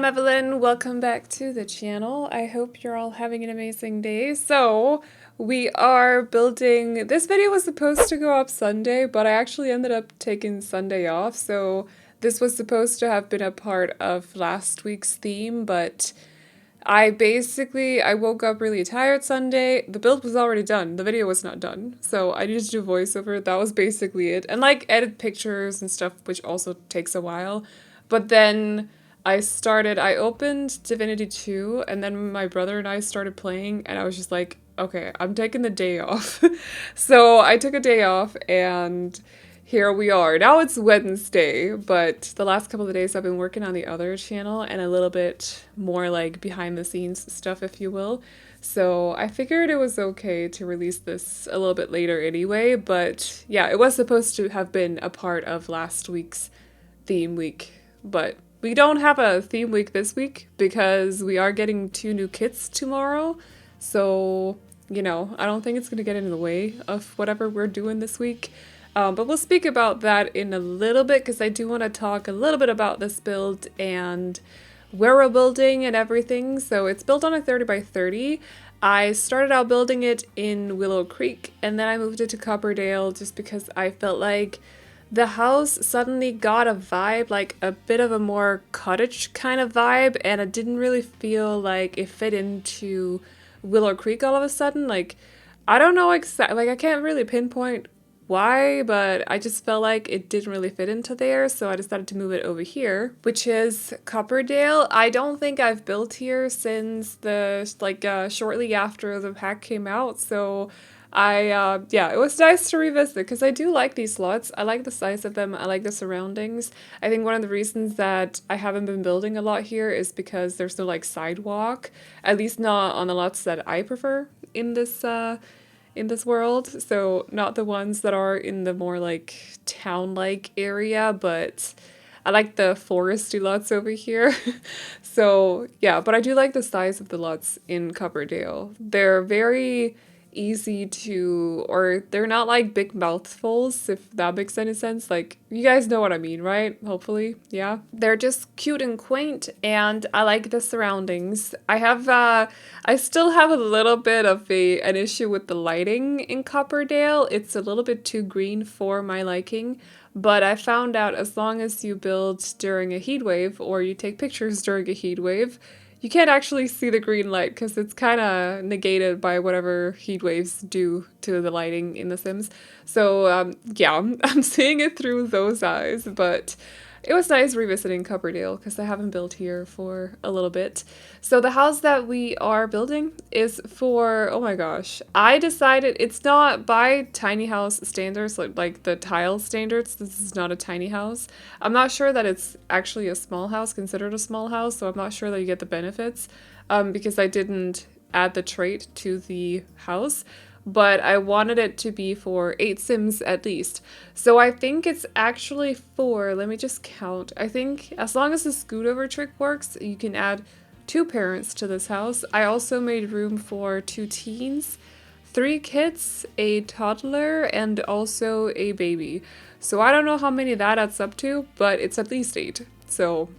Evelyn. Welcome back to the channel. I hope you're all having an amazing day. So, we are building... This video was supposed to go up Sunday, but I actually ended up taking Sunday off, so this was supposed to have been a part of last week's theme, but I woke up really tired Sunday. The build was already done. The video was not done. So I needed to do voiceover. That was basically it. And like edit pictures and stuff, which also takes a while. But then I opened Divinity 2, and then my brother and I started playing, and I was just like, okay, I'm taking the day off. So I took a day off, and here we are. Now it's Wednesday, but the last couple of days I've been working on the other channel and a little bit more like behind the scenes stuff, if you will. So I figured it was okay to release this a little bit later anyway, but yeah, it was supposed to have been a part of last week's theme week, but we don't have a theme week this week because we are getting 2 new kits tomorrow. So, you know, I don't think it's going to get in the way of whatever we're doing this week. But we'll speak about that in a little bit because I do want to talk a little bit about this build and where we're building and everything. So it's built on a 30 by 30. I started out building it in Willow Creek and then I moved it to Copperdale just because I felt like the house suddenly got a vibe, like a bit of a more cottage kind of vibe, and it didn't really feel like it fit into Willow Creek all of a sudden. Like, I don't know exactly, like I can't really pinpoint why, but I just felt like it didn't really fit into there, so I decided to move it over here, which is Copperdale. I don't think I've built here since shortly after the pack came out, so yeah, it was nice to revisit because I do like these lots. I like the size of them. I like the surroundings. I think one of the reasons that I haven't been building a lot here is because there's no like sidewalk, at least not on the lots that I prefer in this world. So not the ones that are in the more like town-like area, but I like the foresty lots over here. So yeah, but I do like the size of the lots in Copperdale. They're very easy to, or they're not like big mouthfuls, if that makes any sense. Like, you guys know what I mean, right? Hopefully, yeah. They're just cute and quaint, and I like the surroundings. I still have a little bit of an issue with the lighting in Copperdale. It's a little bit too green for my liking, but I found out as long as you build during a heat wave or you take pictures during a heat wave, you can't actually see the green light because it's kind of negated by whatever heat waves do to the lighting in The Sims. So yeah, I'm seeing it through those eyes, but it was nice revisiting Copperdale because I haven't built here for a little bit. So the house that we are building is for, oh my gosh, I decided it's not by tiny house standards, like the tile standards. This is not a tiny house. I'm not sure that it's actually a small house, considered a small house, so I'm not sure that you get the benefits because I didn't add the trait to the house. But I wanted it to be for 8 Sims at least. So I think it's actually for, let me just count. I think as long as the scoot over trick works, you can add 2 parents to this house. I also made room for 2 teens, 3 kids, a toddler, and also a baby. So I don't know how many that adds up to, but it's at least 8. So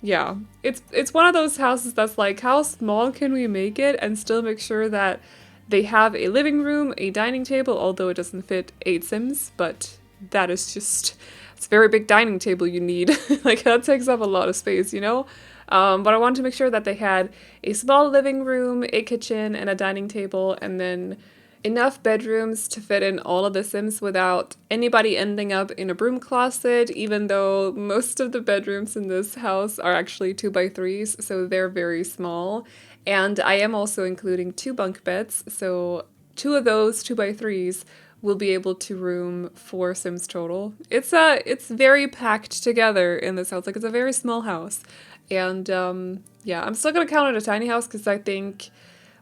yeah, it's one of those houses that's like, how small can we make it and still make sure that they have a living room, a dining table, although it doesn't fit 8 Sims, but that is just, it's a very big dining table you need. Like, that takes up a lot of space, you know? But I wanted to make sure that they had a small living room, a kitchen, and a dining table, and then enough bedrooms to fit in all of the Sims without anybody ending up in a broom closet, even though most of the bedrooms in this house are actually 2 by 3s, so they're very small. And I am also including 2 bunk beds, so 2 of those 2 by 3s will be able to room 4 Sims total. It's very packed together in this house, like it's a very small house. And yeah, I'm still gonna count it a tiny house because I think,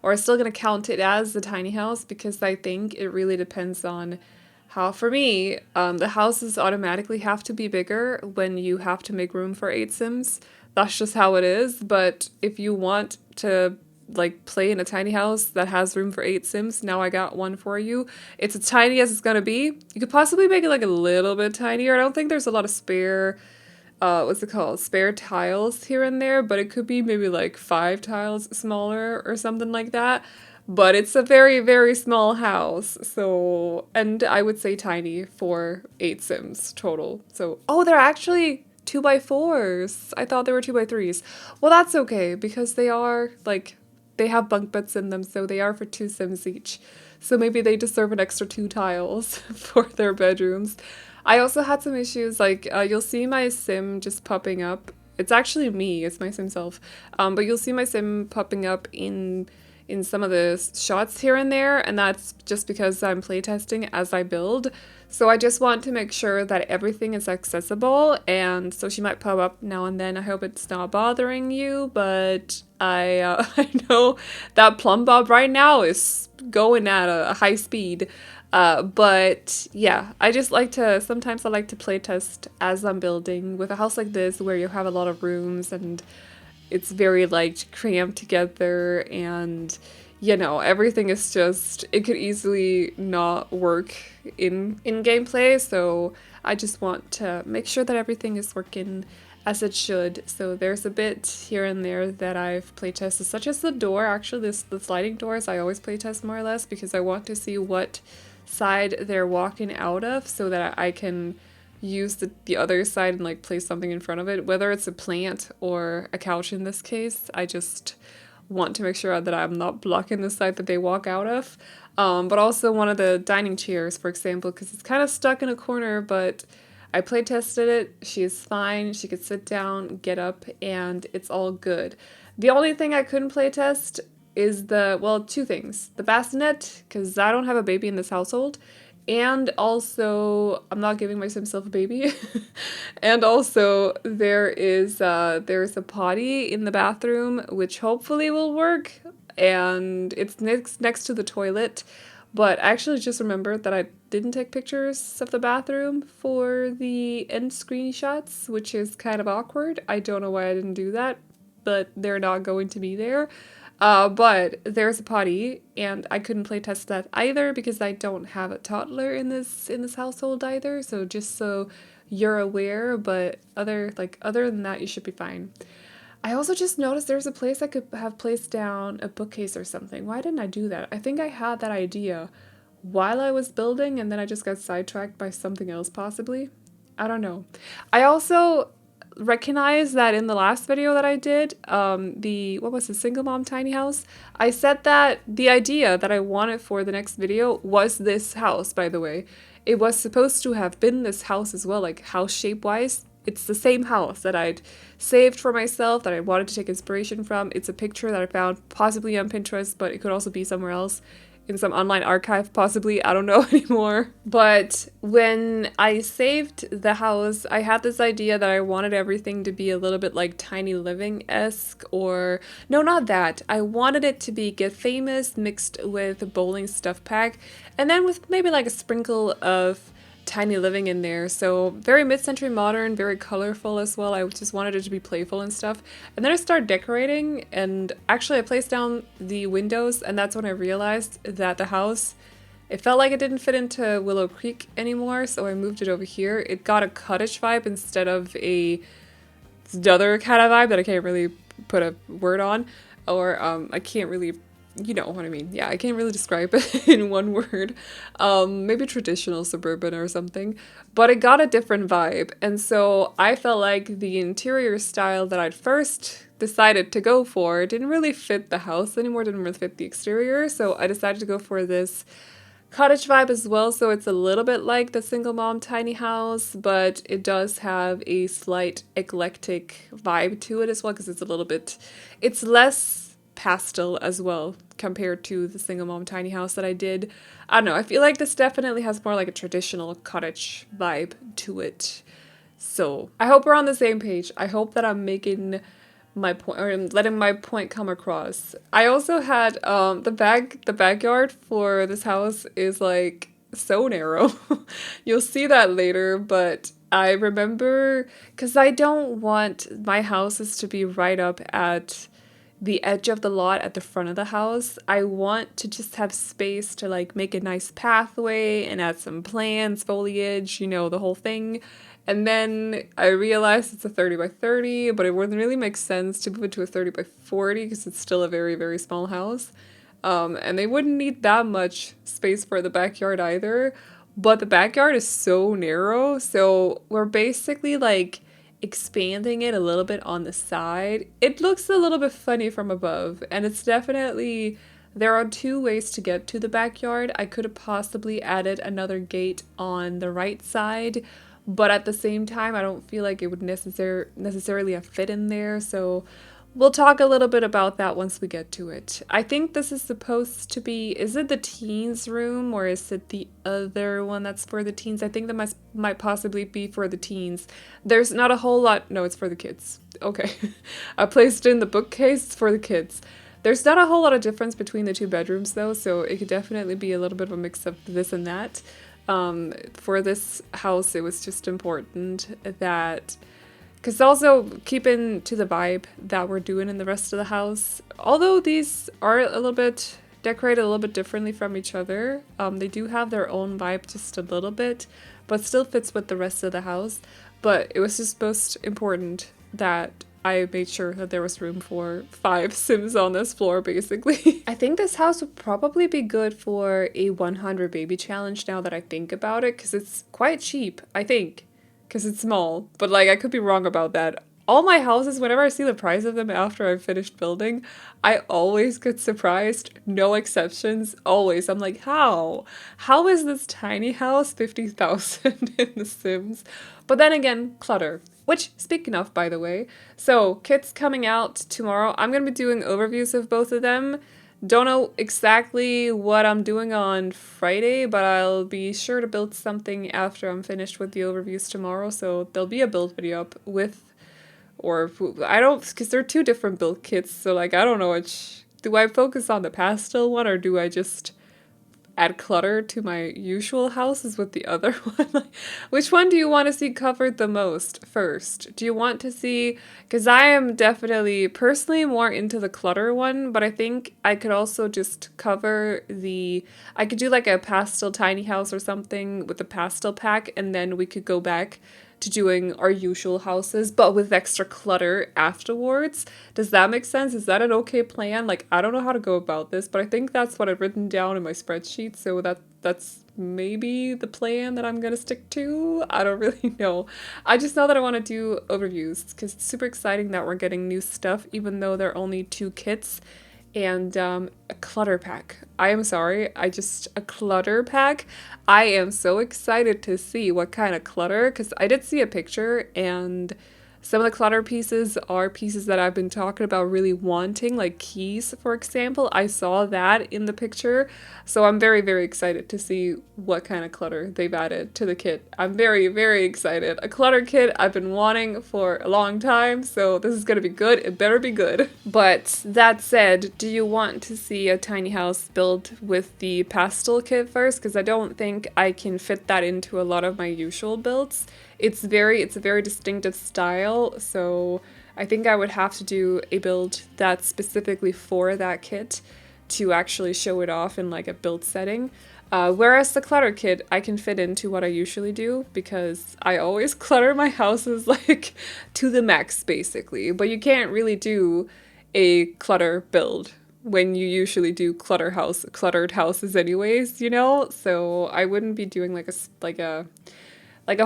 or I'm still gonna count it as a tiny house because I think it really depends on how, for me, the houses automatically have to be bigger when you have to make room for 8 Sims. That's just how it is, but if you want to like play in a tiny house that has room for 8 Sims, now I got one for you. It's as tiny as it's gonna be. You could possibly make it like a little bit tinier. I don't think there's a lot of spare what's it called, spare tiles here and there, but it could be maybe like 5 tiles smaller or something like that. But it's a very, very small house, so, and I would say tiny for 8 Sims total. So, oh, they're actually 2x4s. I thought they were 2x3s. Well, that's okay, because they are, like, they have bunk beds in them, so they are for 2 Sims each. So maybe they deserve an extra 2 tiles for their bedrooms. I also had some issues, like, you'll see my Sim just popping up. It's actually me, it's my Sim self. But you'll see my Sim popping up in some of the shots here and there, and that's just because I'm playtesting as I build. So I just want to make sure that everything is accessible, and so she might pop up now and then. I hope it's not bothering you, but I know that Plumb Bob right now is going at a high speed. But yeah, I just like to, sometimes I like to playtest as I'm building with a house like this where you have a lot of rooms and it's very like crammed together, and you know, everything is just, it could easily not work in gameplay, so I just want to make sure that everything is working as it should. So there's a bit here and there that I've playtested, such as the door. Actually, the sliding doors I always playtest more or less because I want to see what side they're walking out of so that I can use the other side and like place something in front of it, whether it's a plant or a couch in this case. I just want to make sure that I'm not blocking the side that they walk out of. But also one of the dining chairs, for example, because it's kind of stuck in a corner, but I play tested it. She is fine. She could sit down, get up, and it's all good. The only thing I couldn't play test is well, 2 things. The bassinet, because I don't have a baby in this household, and also, I'm not giving my Sim self a baby. And also, there's a potty in the bathroom, which hopefully will work. And it's next to the toilet. But I actually just remembered that I didn't take pictures of the bathroom for the end screenshots, which is kind of awkward. I don't know why I didn't do that, but they're not going to be there. But there's a potty, and I couldn't play test that either because I don't have a toddler in this household either. So just so you're aware, but other than that, you should be fine. I also just noticed there's a place I could have placed down a bookcase or something. Why didn't I do that? I think I had that idea while I was building, and then I just got sidetracked by something else possibly. I don't know. I also recognize that in the last video that I did, what was the single mom tiny house, I said that the idea that I wanted for the next video was this house, by the way. It was supposed to have been this house as well, like house shape wise. It's the same house that I'd saved for myself, that I wanted to take inspiration from. It's a picture that I found possibly on Pinterest, but it could also be somewhere else. In some online archive, possibly, I don't know anymore. But when I saved the house, I had this idea that I wanted everything to be a little bit like Tiny Living-esque, or no, not that. I wanted it to be Get Famous mixed with Bowling Stuff Pack, and then with maybe like a sprinkle of Tiny Living in there. So very mid-century modern, very colorful as well. I just wanted it to be playful and stuff. And then I started decorating, and actually I placed down the windows, and that's when I realized that the house, it felt like it didn't fit into Willow Creek anymore, so I moved it over here. It got a cottage vibe instead of the other kind of vibe that I can't really put a word on, or I can't really, you know what I mean. Yeah, I can't really describe it in one word. Maybe traditional suburban or something, but it got a different vibe. And so I felt like the interior style that I'd first decided to go for didn't really fit the house anymore, didn't really fit the exterior. So I decided to go for this cottage vibe as well. So it's a little bit like the single mom tiny house, but it does have a slight eclectic vibe to it as well, because it's less pastel as well compared to the single mom tiny house that I did. I don't know, I feel like this definitely has more like a traditional cottage vibe to it. So I hope we're on the same page. I hope that I'm making my point, or letting my point come across. I also had the backyard for this house is like so narrow. You'll see that later, but I remember, because I don't want my houses to be right up at the edge of the lot at the front of the house. I want to just have space to like make a nice pathway and add some plants, foliage, you know, the whole thing. And then I realized it's a 30 by 30, but it wouldn't really make sense to move it to a 30 by 40 because it's still a very, very small house. And they wouldn't need that much space for the backyard either. But the backyard is so narrow, so we're basically like expanding it a little bit on the side. It looks a little bit funny from above, and it's definitely, there are two ways to get to the backyard. I could have possibly added another gate on the right side, but at the same time, I don't feel like it would necessarily have fit in there, so we'll talk a little bit about that once we get to it. I think this is supposed to be, is it the teens room or is it the other one that's for the teens? I think that might possibly be for the teens. There's not a whole lot, no, it's for the kids. Okay. I placed it in the bookcase for the kids. There's not a whole lot of difference between the two bedrooms though, so it could definitely be a little bit of a mix of this and that. For this house, it was just important that, because also keeping to the vibe that we're doing in the rest of the house, although these are a little bit decorated a little bit differently from each other, they do have their own vibe just a little bit, but still fits with the rest of the house. But it was just most important that I made sure that there was room for 5 Sims on this floor, basically. I think this house would probably be good for a 100 baby challenge now that I think about it, because it's quite cheap, I think. Because it's small, but like I could be wrong about that. All my houses, whenever I see the price of them after I've finished building, I always get surprised. No exceptions, always. I'm like, how? How is this tiny house 50,000 in The Sims? But then again, clutter. Which, speaking of, by the way, so kits coming out tomorrow. I'm going to be doing overviews of both of them. Don't know exactly what I'm doing on Friday, but I'll be sure to build something after I'm finished with the overviews tomorrow, so there'll be a build video up with, or I don't, because there are 2 different build kits, so like I don't know which, do I focus on the pastel one or do I just add clutter to my usual houses with the other one? Like, which one do you want to see covered the most first? Do you want to see, because I am definitely personally more into the clutter one, but I think I could also just cover the, I could do like a pastel tiny house or something with a pastel pack, and then we could go back to doing our usual houses, but with extra clutter afterwards. Does that make sense? Is that an okay plan? Like, I don't know how to go about this, but I think that's what I've written down in my spreadsheet, so that's maybe the plan that I'm gonna stick to. I don't really know. I just know that I want to do overviews, because it's super exciting that we're getting new stuff, even though they're only 2 kits. And a clutter pack. I am sorry, a clutter pack. I am so excited to see what kind of clutter, because I did see a picture and some of the clutter pieces are pieces that I've been talking about really wanting, like keys, for example. I saw that in the picture, so I'm very, very excited to see what kind of clutter they've added to the kit. I'm very, very excited. A clutter kit I've been wanting for a long time, so this is gonna be good. It better be good. But that said, do you want to see a tiny house built with the pastel kit first? Because I don't think I can fit that into a lot of my usual builds. It's a very distinctive style, so I think I would have to do a build that's specifically for that kit to actually show it off in like a build setting. Whereas the clutter kit, I can fit into what I usually do, because I always clutter my houses like to the max basically, but you can't really do a clutter build when you usually do cluttered houses anyways, you know? So I wouldn't be doing like a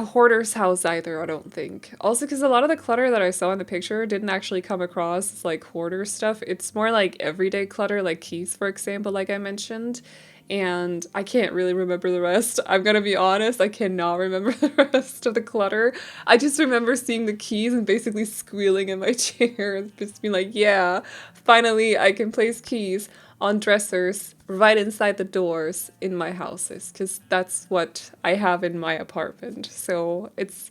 hoarder's house either, I don't think. Also, because a lot of the clutter that I saw in the picture didn't actually come across as like hoarder stuff. It's more like everyday clutter, like keys, for example, like I mentioned. And I can't really remember the rest. I'm gonna be honest, I cannot remember the rest of the clutter. I just remember seeing the keys and basically squealing in my chair and just being like, yeah, finally I can place keys on dressers right inside the doors in my houses, because that's what I have in my apartment. So it's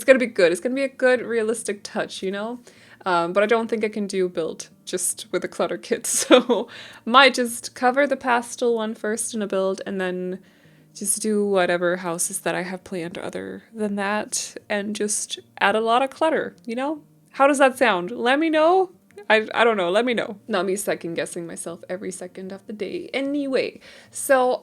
gonna be good. It's gonna be a good realistic touch, you know? But I don't think I can do build just with a clutter kit, so might just cover the pastel one first in a build and then just do whatever houses that I have planned other than that and just add a lot of clutter, you know? How does that sound? Let me know. I don't know, let me know. Not me second guessing myself every second of the day. Anyway, so,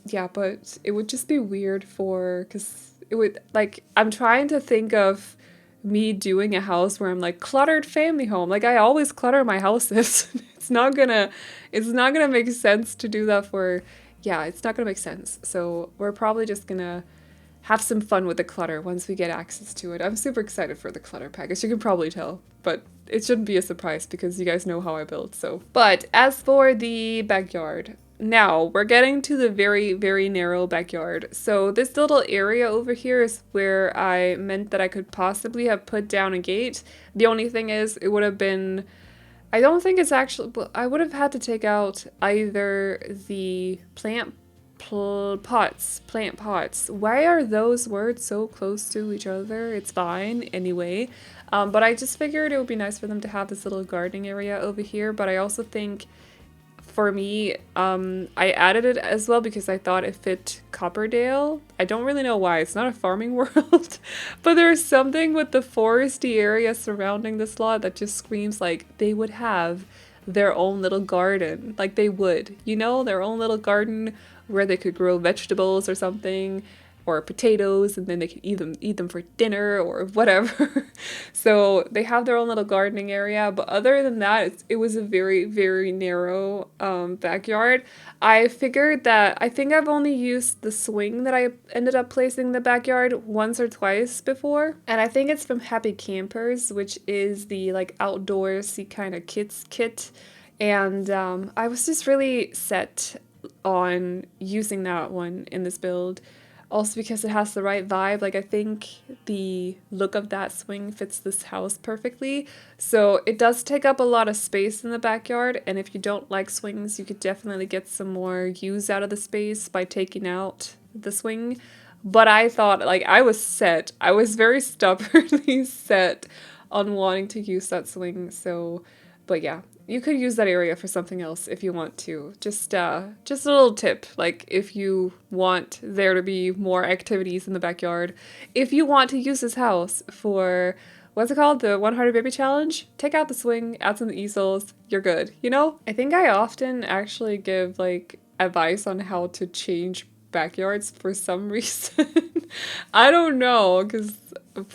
yeah, but it would just be weird because it would, like, I'm trying to think of me doing a house where I'm like cluttered family home. Like I always clutter my houses. It's not gonna make sense to do that for, yeah, it's not gonna make sense. So we're probably just gonna have some fun with the clutter once we get access to it. I'm super excited for the clutter package. You can probably tell, but it shouldn't be a surprise because you guys know how I build, so. But as for the backyard, now we're getting to the very, very narrow backyard. So this little area over here is where I meant that I could possibly have put down a gate. The only thing is it would have been, I don't think it's actually, I would have had to take out either the plant pots. Why are those words so close to each other? It's fine anyway. But I just figured it would be nice for them to have this little gardening area over here. But I also think for me, I added it as well because I thought it fit Copperdale. I don't really know why. It's not a farming world, but there's something with the foresty area surrounding this lot that just screams like they would have their own little garden. Like they would, you know, their own little garden where they could grow vegetables or something, or potatoes, and then they could eat them for dinner or whatever. So they have their own little gardening area, but other than that, it was a very, very narrow backyard. I figured that I think I've only used the swing that I ended up placing in the backyard once or twice before, and I think it's from Happy Campers, which is the like outdoorsy kind of kids kit, and I was just really set on using that one in this build. Also because it has the right vibe. Like I think the look of that swing fits this house perfectly. So it does take up a lot of space in the backyard, and if you don't like swings, you could definitely get some more use out of the space by taking out the swing. But I thought, like, I was very stubbornly set on wanting to use that swing. So, but yeah, you could use that area for something else if you want to. Just a little tip, like if you want there to be more activities in the backyard, if you want to use this house for, what's it called, the 100 baby challenge, take out the swing, add some easels, you're good, you know? I think I often actually give like advice on how to change backyards for some reason. I don't know, because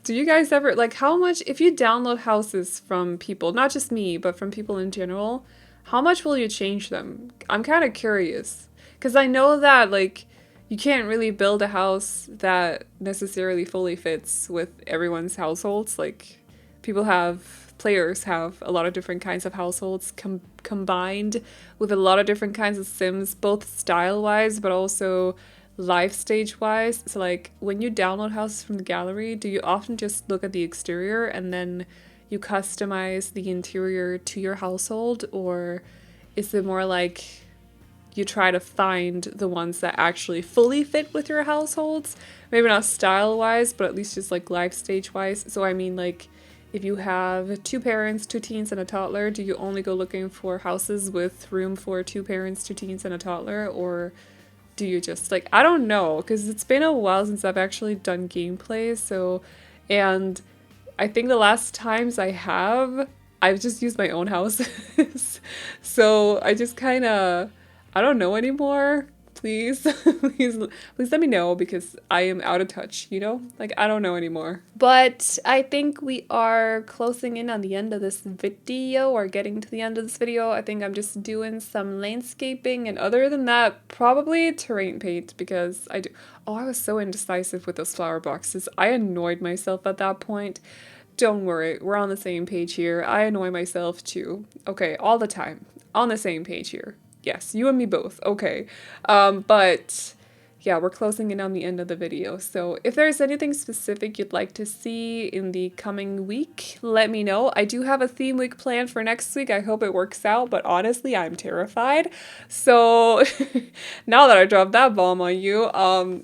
do you guys ever, like, how much, if you download houses from people, not just me, but from people in general, how much will you change them? I'm kind of curious, because I know that, like, you can't really build a house that necessarily fully fits with everyone's households. Like, players have a lot of different kinds of households combined with a lot of different kinds of Sims, both style-wise, but also life stage wise. So like when you download houses from the gallery, do you often just look at the exterior and then you customize the interior to your household, or is it more like you try to find the ones that actually fully fit with your households? Maybe not style wise, but at least just like life stage wise. So I mean, like if you have 2 parents, 2 teens, and a toddler, do you only go looking for houses with room for 2 parents, 2 teens, and a toddler, or do you just, like, I don't know, because it's been a while since I've actually done gameplay, so, and I think the last times I've just used my own houses, so I just kind of, I don't know anymore. Please, please let me know, because I am out of touch, you know? Like, I don't know anymore. But I think we are closing in on the end of this video, or getting to the end of this video. I think I'm just doing some landscaping, and other than that, probably terrain paint, because I was so indecisive with those flower boxes. I annoyed myself at that point. Don't worry, we're on the same page here. I annoy myself too. Okay, all the time. On the same page here. Yes, you and me both. Okay. But yeah, we're closing in on the end of the video. So if there's anything specific you'd like to see in the coming week, let me know. I do have a theme week planned for next week. I hope it works out, but honestly, I'm terrified. So now that I dropped that bomb on you,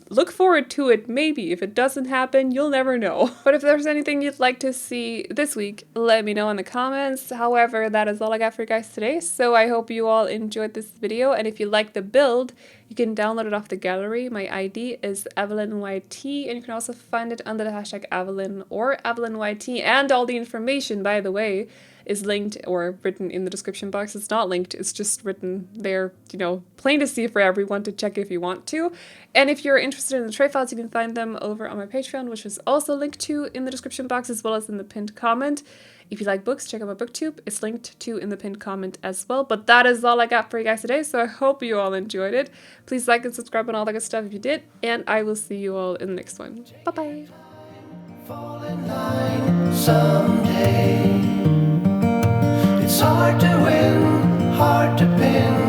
look forward to it maybe. If it doesn't happen, you'll never know. But if there's anything you'd like to see this week, let me know in the comments. However, that is all I got for you guys today. So I hope you all enjoyed this video, and if you like the build, you can download it off the gallery. My ID is AvelineYT, and you can also find it under the hashtag Aveline or AvelineYT, and all the information, by the way, is linked or written in the description box. It's not linked, it's just written there, you know, plain to see for everyone to check if you want to. And if you're interested in the tray files, you can find them over on my Patreon, which is also linked to in the description box as well as in the pinned comment. If you like books, check out my booktube. It's linked to in the pinned comment as well. But that is all I got for you guys today, so I hope you all enjoyed it. Please like and subscribe and all that good stuff if you did, and I will see you all in the next one. Bye-bye. Fall in line someday. It's hard to win, hard to pin.